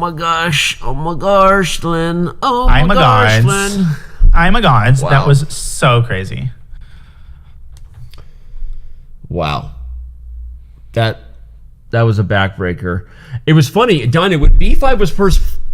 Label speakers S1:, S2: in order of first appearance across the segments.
S1: my gosh. Oh my gosh, Lynn. Oh
S2: my
S1: my gosh,
S2: gods.
S1: Lynn.
S2: I'm a god.
S1: Wow.
S2: That was so crazy.
S1: Wow. That was a backbreaker. It was funny, Danya, when B5 was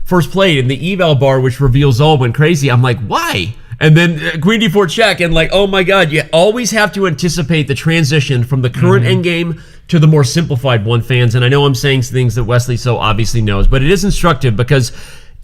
S1: first played in the eval bar, which reveals all went crazy, I'm like, why? And then Queen D4 check, and like, oh my god, you always have to anticipate the transition from the current endgame to the more simplified one, fans. And I know I'm saying things that Wesley so obviously knows, but it is instructive because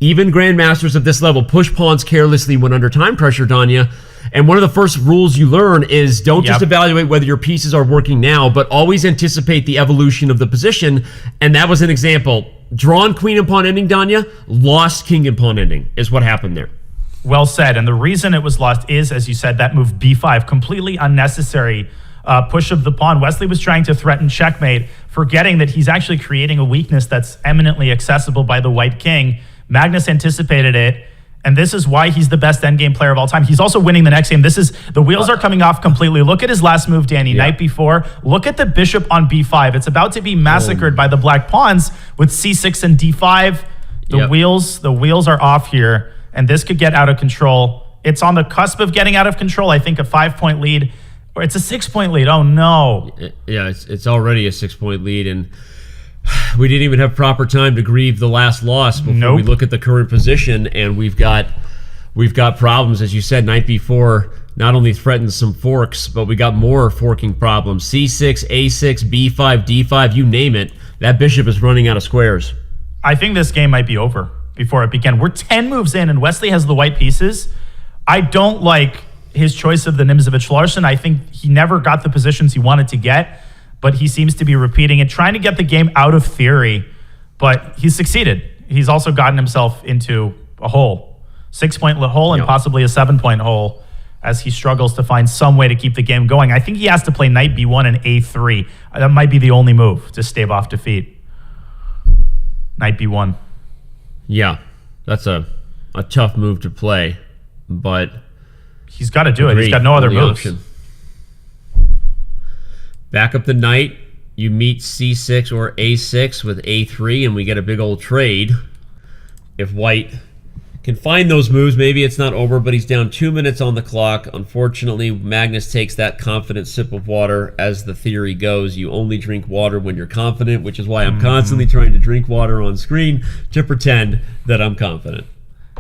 S1: even grandmasters of this level push pawns carelessly when under time pressure, Danya. And one of the first rules you learn is don't just evaluate whether your pieces are working now, but always anticipate the evolution of the position. And that was an example. Drawn queen and pawn ending, Danya, lost king and pawn ending is what happened there.
S2: Well said. And the reason it was lost is, as you said, that move B5, completely unnecessary push of the pawn. Wesley was trying to threaten checkmate, forgetting that he's actually creating a weakness that's eminently accessible by the white king. Magnus anticipated it. And this is why he's the best endgame player of all time. He's also winning the next game. The wheels are coming off completely. Look at his last move, Danny, night before. Look at the bishop on B5. It's about to be massacred by the black pawns with C6 and D5. The wheels are off here, and this could get out of control. It's on the cusp of getting out of control. I think a 5-point lead, or it's a 6-point lead. Oh no.
S1: Yeah, it's already a 6-point lead, and we didn't even have proper time to grieve the last loss before we look at the current position, and we've got problems. As you said, night before not only threatened some forks, but we got more forking problems. C6, A6, B5, D5, you name it. That bishop is running out of squares.
S2: I think this game might be over before it began. We're 10 moves in, and Wesley has the white pieces. I don't like his choice of the Nimzovich-Larsen. I think he never got the positions he wanted to get, but he seems to be repeating it, trying to get the game out of theory, but he's succeeded. He's also gotten himself into a hole, 6-point hole and possibly a 7-point hole, as he struggles to find some way to keep the game going. I think he has to play knight B1 and A3. That might be the only move to stave off defeat. Knight B1.
S1: Yeah, that's a tough move to play, but
S2: he's got to do it. He's got no other moves.
S1: Option. Back up the knight, you meet C6 or A6 with A3, and we get a big old trade. If white can find those moves, maybe it's not over, but he's down 2 minutes on the clock. Unfortunately, Magnus takes that confident sip of water. As the theory goes, you only drink water when you're confident, which is why I'm constantly trying to drink water on screen to pretend that I'm confident.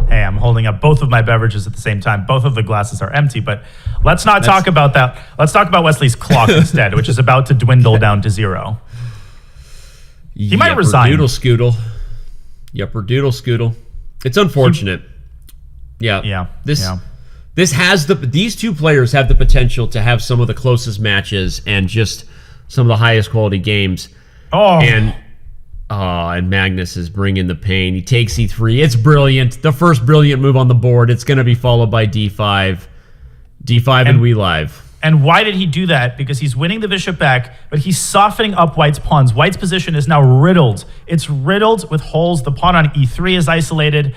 S2: Hey, I'm holding up both of my beverages at the same time. Both of the glasses are empty, but let's not talk about that. Let's talk about Wesley's clock instead, which is about to dwindle down to 0. He might resign.
S1: Doodle scoodle. Yupper doodle scoodle. It's unfortunate. These two players have the potential to have some of the closest matches and just some of the highest quality games. And Magnus is bringing the pain. He takes E3. It's brilliant. The first brilliant move on the board. It's going to be followed by D5. D5 and we live.
S2: And why did he do that? Because he's winning the bishop back, but he's softening up White's pawns. White's position is now riddled. It's riddled with holes. The pawn on E3 is isolated.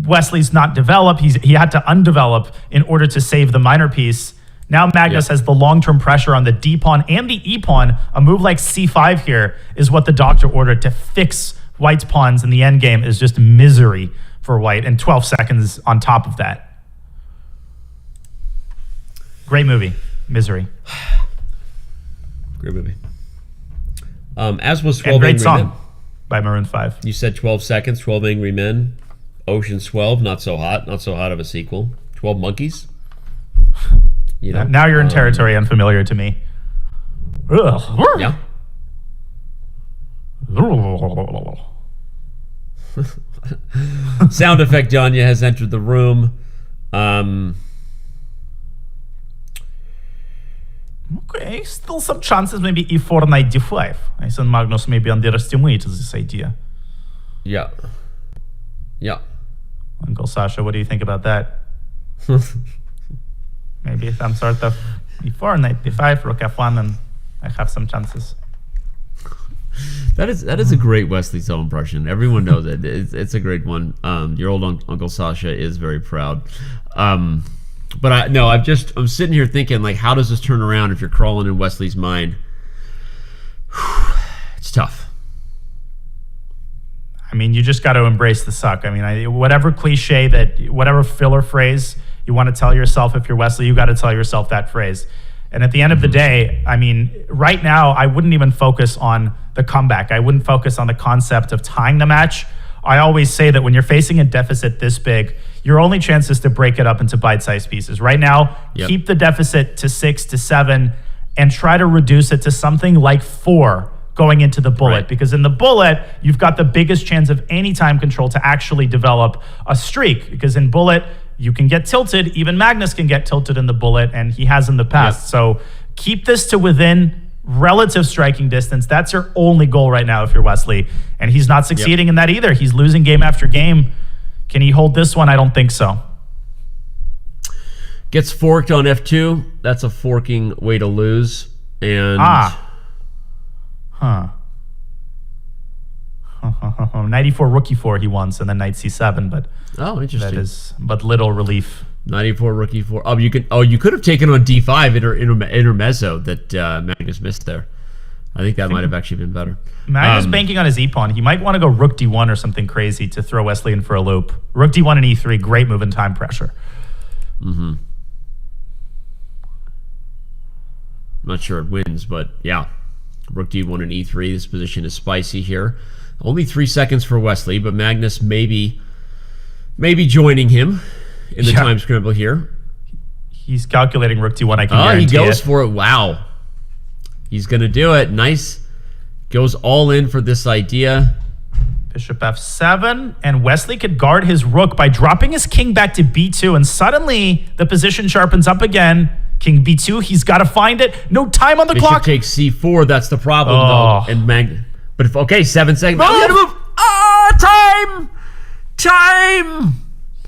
S2: Wesley's not developed. He had to undevelop in order to save the minor piece. Now Magnus has the long-term pressure on the D pawn and the E pawn. A move like C5 here is what the doctor ordered to fix White's pawns, and the endgame is just misery for White, and 12 seconds on top of that. Great movie, Misery.
S1: Great movie. As was 12
S2: and great
S1: Angry
S2: song
S1: Men.
S2: by Maroon 5.
S1: You said 12 seconds, 12 Angry Men. Ocean's 12, not so hot of a sequel. 12 Monkeys. You know,
S2: now you're in territory unfamiliar to me.
S1: Yeah. Sound effect Danya has entered the room.
S2: Okay, still some chances, maybe E4, knight D5. I think Magnus maybe underestimated this idea.
S1: Yeah.
S2: Uncle Sasha, what do you think about that? Maybe some sort of E4, knight D5, rook F1, and I have some chances.
S1: That is a great Wesley So impression. Everyone knows it. It's a great one. Your old Uncle Sasha is very proud. But I'm sitting here thinking, like, how does this turn around if you're crawling in Wesley's mind? It's tough.
S2: I mean, you just got to embrace the suck. I mean, whatever whatever filler phrase you want to tell yourself, if you're Wesley, you got to tell yourself that phrase. And at the end of the day, I mean, right now, I wouldn't even focus on the comeback. I wouldn't focus on the concept of tying the match. I always say that when you're facing a deficit this big, your only chance is to break it up into bite-sized pieces. Right now, keep the deficit to 6 to 7 and try to reduce it to something like 4 going into the bullet. Right. Because in the bullet, you've got the biggest chance of any time control to actually develop a streak. Because in bullet, you can get tilted. Even Magnus can get tilted in the bullet, and he has in the past. Yep. So keep this to within relative striking distance. That's your only goal right now if you're Wesley. And he's not succeeding in that either. He's losing game after game. Can he hold this one? I don't think so.
S1: Gets forked on F2. That's a forking way to lose. And
S2: 94 rookie 4 he wants, and then knight c7, but
S1: interesting.
S2: That is but little relief.
S1: 94 rookie 4. You could have taken on d5 intermezzo that Magnus missed there. I think that might have actually been better.
S2: Magnus banking on his e-pawn. He might want to go rook d1 or something crazy to throw Wesley in for a loop. Rook d1 and e3, great move in time pressure.
S1: I'm not sure it wins, but yeah. Rook d1 and e3. This position is spicy here. Only 3 seconds for Wesley, but Magnus maybe joining him in the time scramble here.
S2: He's calculating rook d1. I can guarantee
S1: he goes for it. Wow. He's going to do it. Nice. Goes all in for this idea.
S2: Bishop f7, and Wesley could guard his rook by dropping his king back to b2, and suddenly the position sharpens up again. King b2, he's got to find it. No time on the clock.
S1: Bishop takes c4. That's the problem, though. And 7 seconds.
S2: Move.
S1: Time! Time!